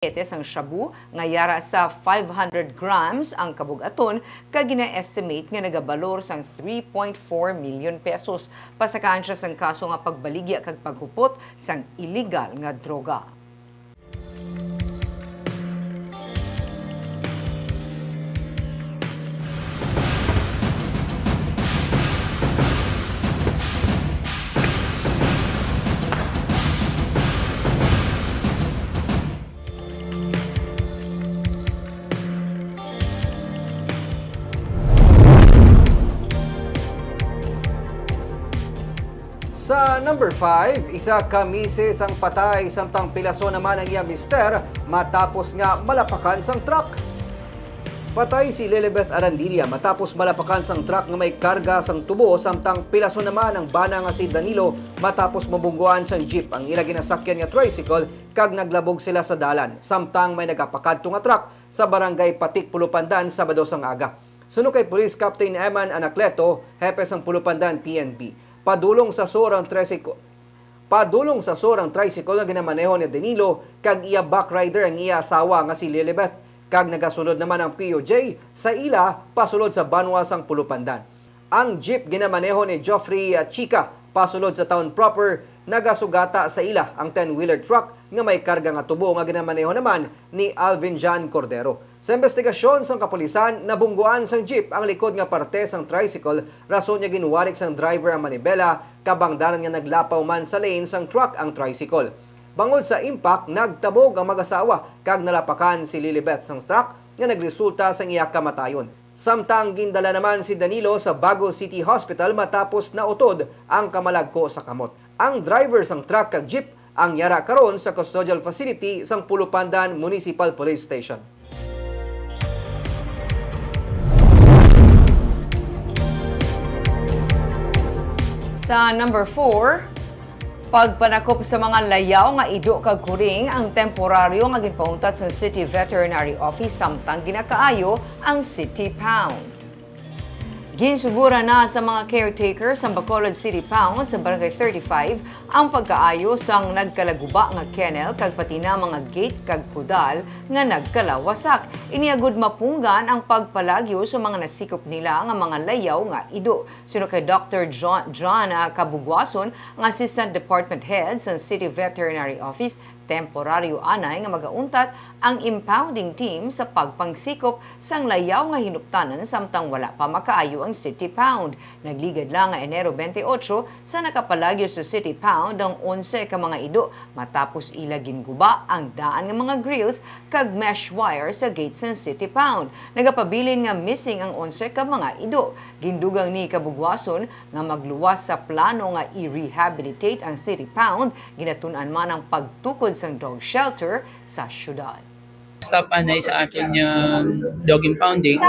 Ang shabu nga yara sa 500 grams ang kabug-aton kag gina-estimate nga nagabalor sang 3.4 million pesos. Pasakaan siya sang kaso nga pagbaligya kag paghupot sang illegal nga droga. Sa number 5, isa ka misis ang patay samtang pilaso naman ang iya mister matapos nga malapakan sang truck. Patay si Lilibeth Arandilla matapos malapakan sang truck nga may karga sang tubo samtang pilaso naman ang bana nga si Danilo matapos mabungguan sang jeep ang ila ginasakyan nga tricycle kag naglabog sila sa dalan samtang may nagapakadto nga truck sa barangay Patik, Pulupandan Sabado sang aga. Suno kay Police Captain Eman Anacleto, hepe sang Pulupandan PNP. Padulong sa sorang tricycle nga ginamaneho ni Danilo kag iya backrider ang iya asawa nga si Lilibeth kag nagasunod naman ang POJ sa ila pasulod sa Banwa sang Pulupandan. Ang jeep ginamaneho ni Geoffrey Chica pasulod sa town proper nagasugata sa ila ang 10-wheeler truck nga may karga nga tubo nga ginamaneho naman ni Alvin Jan Cordero. Sa investigasyon sang kapulisan, nabungguan sang jeep ang likod nga parte sang tricycle, rason niya ginuwarik sang driver ang manibela, kabangdanan nga naglapaw man sa lane sang truck ang tricycle. Bangod sa impact, nagtabog ang mag-asawa kag nalapakan si Lilibeth sang truck nga nagresulta sang iya kamatayon. Samtang gindala naman si Danilo sa Bago City Hospital matapos nautod ang kamalagko sa kamot. Ang driver sang truck kag jeep ang yara karon sa custodial facility sang Pulupandan Municipal Police Station. Sa number 4, pagpanakop sa mga layaw nga ido kag kuring ang temporaryo nga ginpauntat sa City Veterinary Office samtang ginakaayo ang City Pound. Ginsugura na sa mga caretaker sa Bacolod City Pound sa Barangay 35 ang pagkaayo sang nagkalaguba nga kennel kag pati na mga gate kag pudal nga nagkalawasak. Iniagud mapunggan ang pagpalagyo sa mga nasikop nila nga mga layaw nga ido. Suno kay Dr. John Kabugwason, ang Assistant Department Head sa City Veterinary Office, temporaryo anay nga magauntat ang impounding team sa pagpangsikop sang layaw nga hinuptanan samtang wala pa makaayo ang City Pound. Nagligad lang nga Enero 28 sa nakapalagyo sa City Pound ang 11 ka mga ido matapos ila ginguba ang daan nga mga grills kag mesh wire sa gates ng City Pound. Nagapabilin nga missing ang 11 ka mga ido. Gindugang ni Kabugwason nga magluwas sa plano nga i-rehabilitate ang City Pound, ginatun-an man ang pagtukod sang dog shelter sa syudad. Stop anay sa aton dog impounding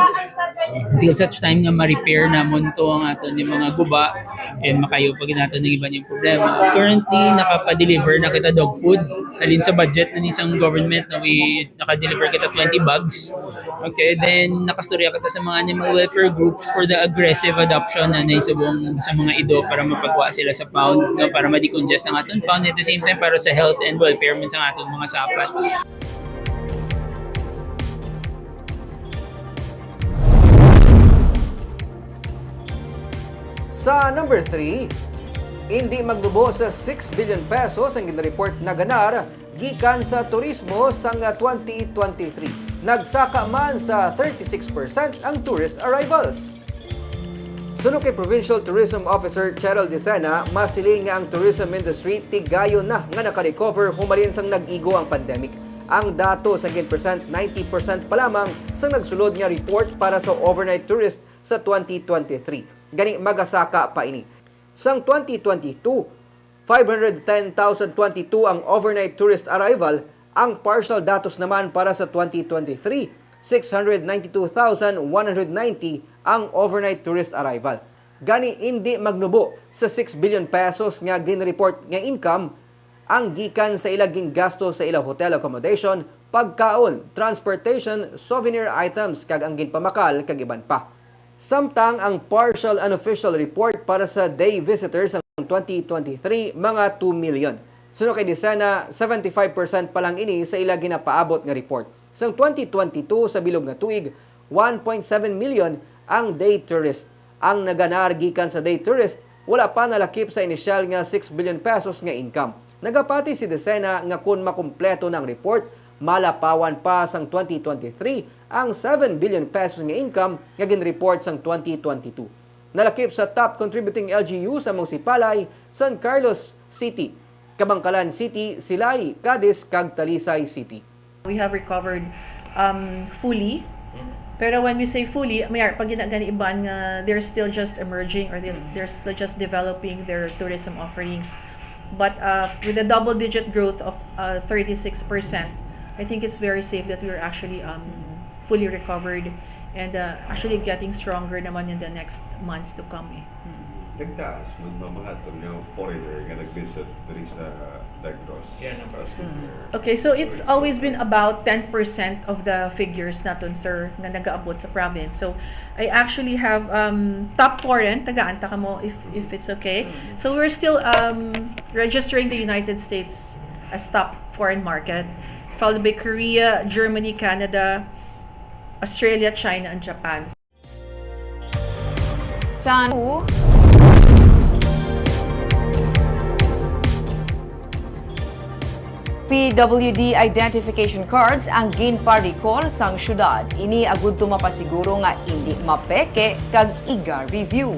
until such time nga ma-repair namon to ang aton yung mga guba and makayo pag naton ng iba yung problema. Currently, nakapa-deliver na kita dog food. Alin sa budget na isang government na naka-deliver kita 20 bags. Okay, then nakastorya kita sa mga animal welfare groups for the aggressive adoption na naisubong sa mga ido para mapagwa sila sa pound, no, para ma-decongest ang aton pound at the same time para sa health and welfare man sa aton mga sapat. Sa number 3, hindi magdubo sa 6 billion pesos ang ginareport na ganar gikan sa turismo sang 2023. Nagsaka man sa 36% ang tourist arrivals. Suno kay Provincial Tourism Officer Cheryl Dicena, masiling nga ang tourism industry tigayon na nga naka-recover humalin sang nag-igo ang pandemic. Ang dato sa 90% pa lamang sang nagsulod nga report para sa overnight tourist sa 2023. Gani magasaka pa ini. Sang 2022, 510,022 ang overnight tourist arrival. Ang partial datos naman para sa 2023, 692,190 ang overnight tourist arrival. Gani hindi magnubo sa 6 billion pesos nga ginreport nga income ang gikan sa ilaging gasto sa ilang hotel accommodation, pagkaon, transportation, souvenir items kag ang ginpamakal kag iban pa. Samtang ang partial unofficial report para sa day visitors ng 2023 mga 2 million. Suno kay Desena, 75% pa lang ini sa ila ginapaabot nga report. Sa 2022 sa bilog nga tuig, 1.7 million ang day tourist. Ang naganar gikan sa day tourist, wala pa nalakip sa inisyal nga 6 billion pesos nga income. Nagapati si Desena nga kun makumpleto ng report, malapawan pa sang 2023 ang 7 billion pesos nga income nga ginreport sang 2022. Nalakip sa top contributing LGU sa Municipalay, San Carlos City, Kabangkalan City, Silay, Cadiz, kag Talisay City. We have recovered fully. Pero when we say fully, pag ginagani iban nga they're still just emerging or they're still just developing their tourism offerings. But with a double-digit growth of 36%, I think it's very safe that we are actually fully recovered and actually getting stronger naman in the next months to come. Nagtaas, magmamahatol yung foreigner nga nag-visit diri sa Negros. Okay, so it's always been about 10% of the figures naton, sir, na nag-aabot sa province. So I actually have top foreign, taga-anta ka mo if it's okay. So we're still registering the United States as top foreign market, followed by Korea, Germany, Canada, Australia, China, and Japan. PWD identification cards ang ginpa-recall sang syudad. Ini agud mapasiguro nga hindi mapeke kag iga review.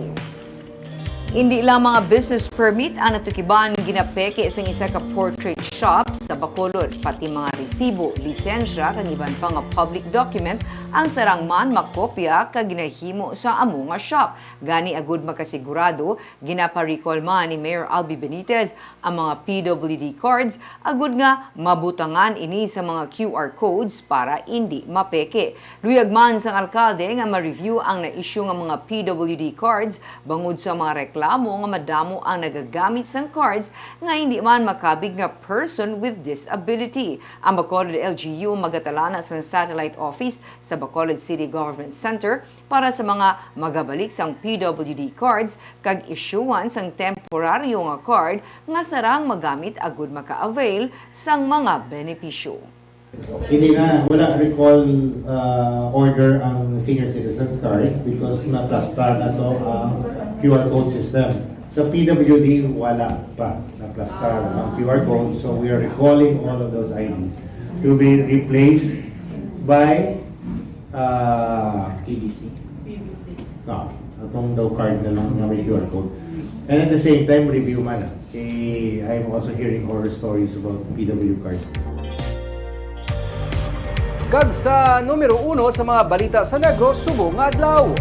Hindi lang mga business permit ang natukiban ginapeke sa isa ka portrait shop sa Bacolod, pati mga resibo, lisensya kag iban pa nga public document ang sarangman makopya kag ginahimo sa amo nga shop. Gani agud makasigurado ginapa-recall man ni Mayor Albi Benitez ang mga PWD cards agud nga mabutangan ini sa mga QR codes para hindi mapeke. Luyag man sang alkalde nga ma-review ang na-issue nga mga PWD cards bangod sa mga reklamo nga madamo ang nagagamit sang cards nga hindi man makabig nga person with disability. Ang Bacolod LGU magatalana sa satellite office sa Bacolod City Government Center para sa mga magabalik sang PWD cards kag issuean sang temporaryo nga card nga sarang magamit agud maka-avail sang mga benepisyo. Hindi na, wala recall order ang senior citizens card because na-plasta na to ang QR code system. Sa PWD, wala pa na-plasta ang QR code, so we are recalling all of those IDs to be replaced by PVC. Atong daw card na lang na may QR code. And at the same time, review man. I'm also hearing horror stories about PW card. Kag sa numero 1 sa mga balita sa Negros, subong adlaw.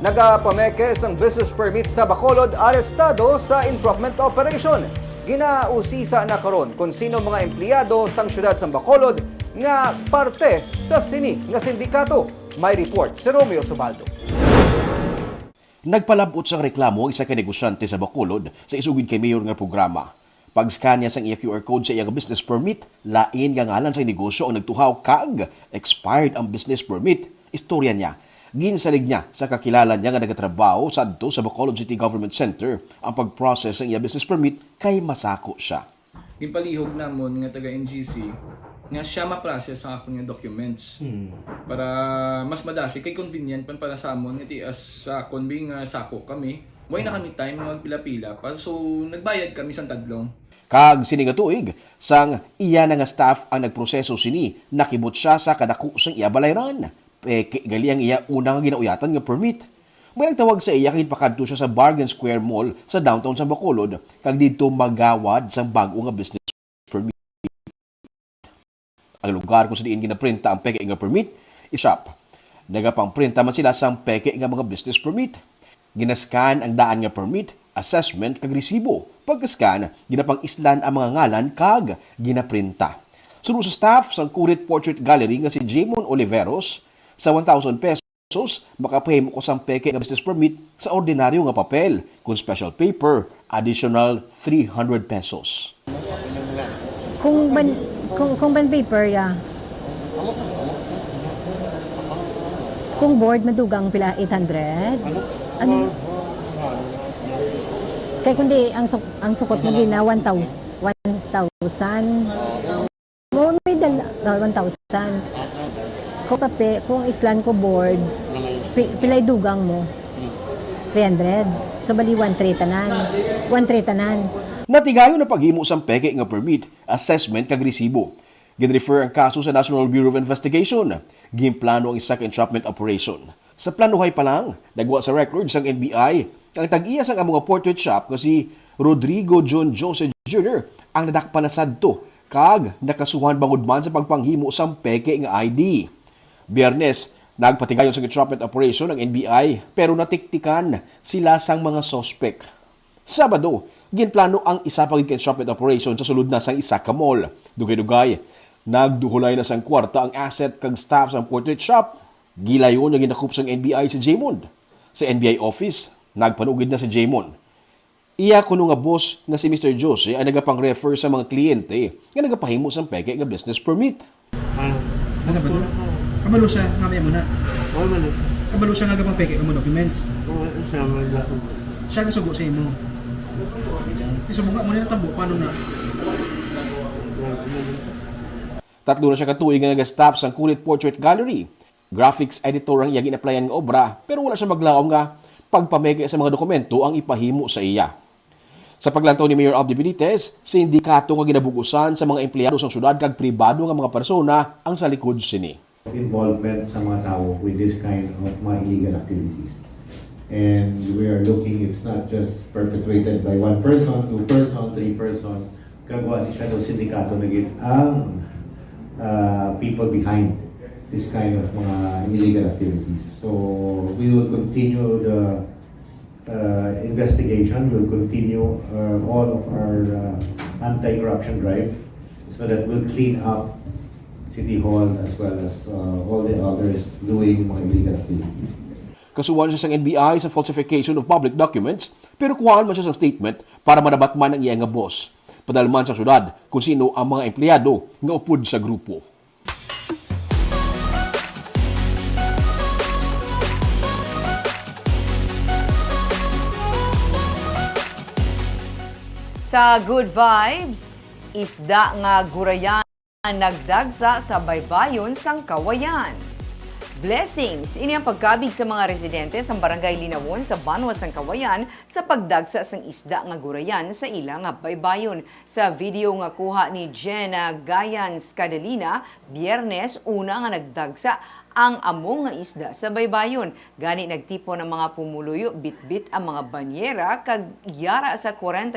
Nagapameke sang business permit sa Bacolod arestado sa entrapment operation. Ginausisa na karon kung sino mga empleyado sang syudad sa Bacolod nga parte sa sini nga sindikato. May report si Romeo Subaldo. Nagpalabot sang reklamo ang isa ka negosyante sa Bacolod sa isugid kay mayor nga programa. Pag-scan niya sang iya QR code sa iyang business permit, lain nga ngalan sa negosyo ang nagtuhaw kag expired ang business permit. Istorya niya, ginsalig niya sa kakilala niya nga nagatrabaho sadto sa Bacolod City Government Center ang pag-process ng iya business permit kay masako siya. Ginpalihog namon nga taga NGC nga siya ma-process ang akong nga documents para mas madasi kay convenient pan para sa amon iti as sa konbing sako kami way na kami time magpila-pila pa so nagbayad kami sang tadlong. Kag sini nga tuig, sang iya na nga staff ang nagproseso sini, nakibot siya sa kadako sang iya balayran. Peke gali ang iya unang ginauyatan nga permit. May nagtawag sa iya kahit pakadto siya sa Bargain Square Mall sa downtown sa Bacolod, kag dito magawad sang bago nga business permit. Ang lugar kung saan ginaprinta ang peke nga permit, is-shop. Nagapang-printa man sila sang peke nga mga business permit. Ginascan ang daan nga permit, assessment kag resibo. Pagka-scan, ginapang-islan ang mga ngalan kag ginaprinta. Sunod sa staff sang Kurit Portrait Gallery nga si Jamon Oliveros, sa 1,000 pesos, makapahimo ko sang peke nga business permit sa ordinaryo nga papel. Kung special paper, additional 300 pesos. Kung ban paper ya. Kung board madugang pila 800. Ano? Kaya kundi ang sukot mo gina 1,000. Mo may 1,000. Kung islan ko board, pilay dugang mo. 300. So bali 1,300 tanan. 1,300 tanan. Natigayon na paghimo sang peke nga permit, assessment kag resibo. Ginrefer ang kaso sa National Bureau of Investigation. Ginplano ang isa ka entrapment operation. Sa planuhay pa lang, nagwa sa records ang NBI ang tag-iya sang among portrait shop nga si Rodrigo John Jose Jr. ang nadakpan na sadto kag nakasuhan bangod man sa pagpanghimo sang peke nga ID. Biyernes, nagpatigayon sa entrapment operation ng NBI pero natiktikan sila sang mga sospek. Sabado, ginplano ang isa pagig entrapment operation sa sulod na sang isa ka mall. Dugay-dugay, nagduhulay na sang kwarta ang asset kag staff sang portrait shop. Gilayon nga ginakup sang NBI si Jaymond. Sa NBI office, nagpanugid na si Jaymond. Iya kuno nga boss nga si Mr. Jose ay nagapang-refer sa mga kliyente nga nagapahimo sang peke nga business permit. Ano ba ito? Kabalo siya, mamaya mo na. Kabalo siya nga gapang peke nga documents. Siya nasugo sa imo. Isumuga mo na tabo, paano na? Tatlo na siya katuig nga nag-staff sang Kulit Portrait Gallery. Graphics editor ang iya ginaplayan nga obra pero wala siya maglaom nga pagpameke sa mga dokumento ang ipahimo sa iya. Sa paglantaw ni Mayor Abdi Benitez, sindikato nga ginabugusan sa mga empleyado sa syudad kag pribado nga mga persona ang sa likod sini. Involvement sa mga tao with this kind of mga illegal activities. And we are looking, it's not just perpetrated by one person, two person, three person. Kagawa ni siya daw sindikato na ang people behind this kind of mga illegal activities. So we will continue the investigation. We will continue all of our anti-corruption drive so that we'll clean up City Hall as well as all the others doing mga illegal activities. Kasuhan siya sa NBI sa falsification of public documents pero kuhaan man siya sa statement para manabat man ang iya nga boss. Padalman sa syudad kung sino ang mga empleyado nga upod sa grupo. Sa Good Vibes, isda nga gurayan nagdagsa sa baybayon sang Kawayan. Blessings, ini ang pagkabig sa mga residente sa Barangay Linawon sa Banwa sang Kawayan sa pagdagsa sang isda nga gurayan sa ilang nga baybayon. Sa video nga kuha ni Jenna Gayans Cadalina, Biyernes, una nga nagdagsa ang among nga isda sa baybayon. Gani nagtipo ng mga pumuluyo, bitbit ang mga banyera kag yara sa 45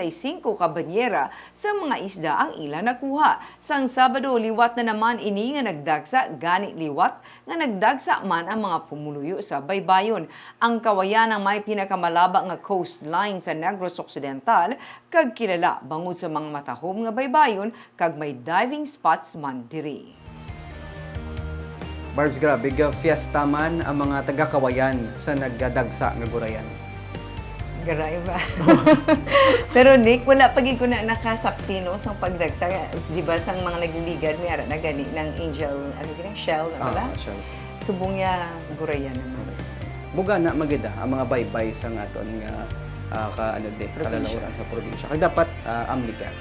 ka banyera sa mga isda ang ila nakuha. Sang Sabado, liwat na naman ini nga nagdagsa, gani liwat nga nagdagsa man ang mga pumuluyo sa baybayon. Ang Kawayan ang may pinakamalaba nga coastline sa Negros Occidental kag kilala bangod sa mga matahom nga baybayon kag may diving spots man diri. Barbs, grabe, fiesta man ang mga taga-Kawayan sa nagdadagsa nga gurayan. Garay ba? Pero Nick, wala pag ko na nakasaksi no sa pagdagsa. Di ba sang mga nagliligad may ara na gani ng angel, ano ginang shell na pala? Shell. Subong ya gurayan naman. Buga na magida ang mga baybay sa aton nga kalalauran sa probinsya. Kag dapat amlikan.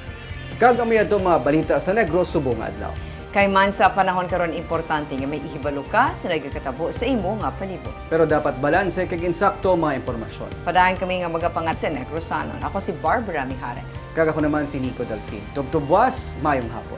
Kag amay ato mga balita sa Negros subong nga adlaw. Kay man sa panahon karon importante nga may ihibalo ka sa nagkakatabo sa imo nga palibot. Pero dapat balanse kag insakto mga impormasyon. Padayon kami nga magapangat sa Negrosanon. Ako si Barbara Mijares. Kag ako naman si Nico Delfin. Tugtubwas, mayong hapon.